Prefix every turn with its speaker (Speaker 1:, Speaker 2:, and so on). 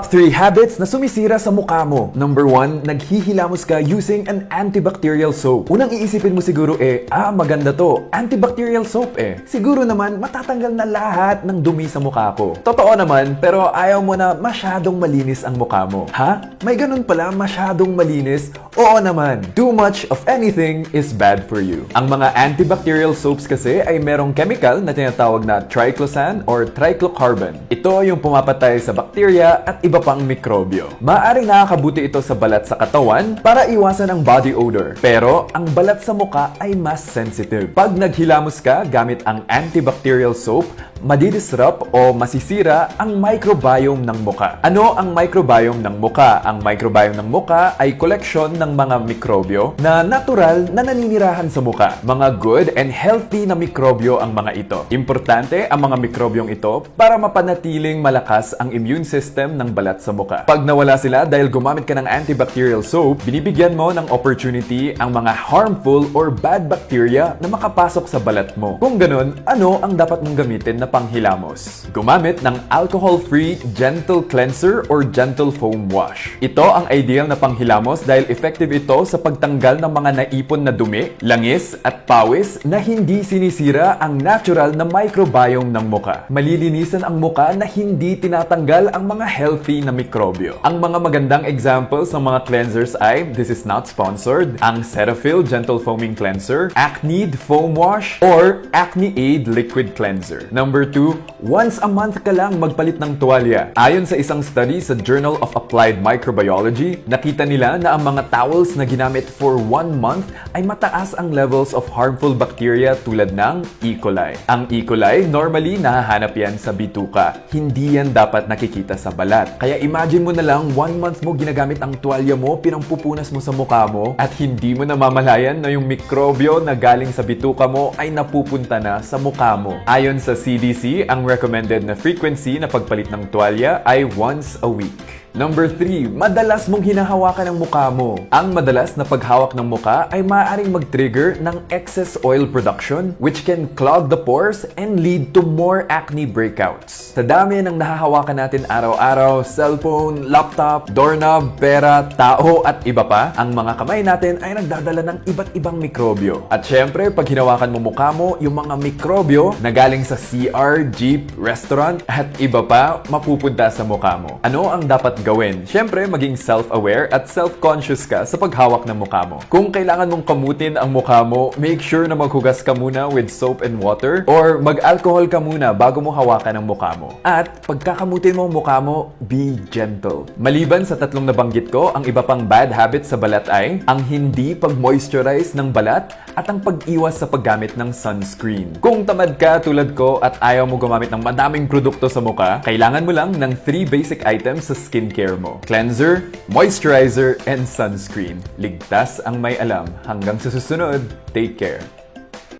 Speaker 1: Top 3 habits na sumisira sa mukha mo. Number 1, naghihilamos ka using an antibacterial soap. Unang iisipin mo siguro maganda to. Antibacterial soap Siguro naman matatanggal na lahat ng dumi sa mukha ko. Totoo naman, pero ayaw mo na masyadong malinis ang mukha mo. Ha? May ganun pala masyadong malinis? Oo naman. Too much of anything is bad for you. Ang mga antibacterial soaps kasi ay merong chemical na tinatawag na triclosan or triclocarbon. Ito yung pumapatay sa bakterya at iba pang mikrobyo. Maaaring nakakabuti ito sa balat sa katawan para iwasan ang body odor. Pero ang balat sa mukha ay mas sensitive. Pag naghilamos ka gamit ang antibacterial soap, madidisrupt o masisira ang microbiome ng mukha. Ano ang microbiome ng mukha? Ang microbiome ng mukha ay koleksyon ng mga mikrobyo na natural na naninirahan sa mukha. Mga good and healthy na mikrobyo ang mga ito. Importante ang mga mikrobyong ito para mapanatiling malakas ang immune system ng balat sa mukha. Pag nawala sila dahil gumamit ka ng antibacterial soap, binibigyan mo ng opportunity ang mga harmful or bad bacteria na makapasok sa balat mo. Kung ganun, ano ang dapat mong gamitin na panghilamos? Gumamit ng alcohol-free gentle cleanser or gentle foam wash. Ito ang ideal na panghilamos dahil effective ito sa pagtanggal ng mga naipon na dumi, langis at pawis na hindi sinisira ang natural na microbiome ng mukha. Malilinisan ang mukha na hindi tinatanggal ang mga healthy na mikrobyo. Ang mga magandang examples ng mga cleansers ay, this is not sponsored, ang Cetaphil Gentle Foaming Cleanser, Acne Foam Wash, or Acne Aid Liquid Cleanser. Number 2, once a month ka lang magpalit ng tuwalya. Ayon sa isang study sa Journal of Applied Microbiology, nakita nila na ang mga towels na ginamit for 1 month ay mataas ang levels of harmful bacteria tulad ng E. coli. Ang E. coli, normally nahahanap yan sa bituka. Hindi yan dapat nakikita sa balat. Kaya imagine mo na lang 1 month mo ginagamit ang tuwalya mo, pinampupunas mo sa mukha mo, at hindi mo namamalayan na yung mikrobyo na galing sa bituka mo ay napupunta na sa mukha mo. Ayon sa CDC, ang recommended na frequency na pagpalit ng tuwalya ay once a week. Number 3, madalas mong hinahawakan ang mukha mo. Ang madalas na paghawak ng mukha ay maaaring mag-trigger ng excess oil production which can clog the pores and lead to more acne breakouts. Sa dami ng nahahawakan natin araw-araw, cellphone, laptop, doorknob, pera, tao at iba pa, ang mga kamay natin ay nagdadala ng iba't ibang mikrobyo. At syempre, pag hinawakan mo mukha mo, yung mga mikrobyo na galing sa CR, jeep, restaurant at iba pa, mapupunta sa mukha mo. Ano ang dapat gawin? Syempre, maging self-aware at self-conscious ka sa paghawak ng mukha mo. Kung kailangan mong kamutin ang mukha mo, make sure na maghugas ka muna with soap and water or mag-alcohol ka muna bago mo hawakan ang mukha mo. At pagkakamutin mo ang mukha mo, be gentle. Maliban sa tatlong nabanggit ko, ang iba pang bad habits sa balat ay ang hindi pag-moisturize ng balat at ang pag-iwas sa paggamit ng sunscreen. Kung tamad ka tulad ko at ayaw mo gumamit ng madaming produkto sa mukha, kailangan mo lang ng 3 basic items sa skincare mo. Cleanser, moisturizer, and sunscreen. Ligtas ang may alam. Hanggang sa susunod, take care.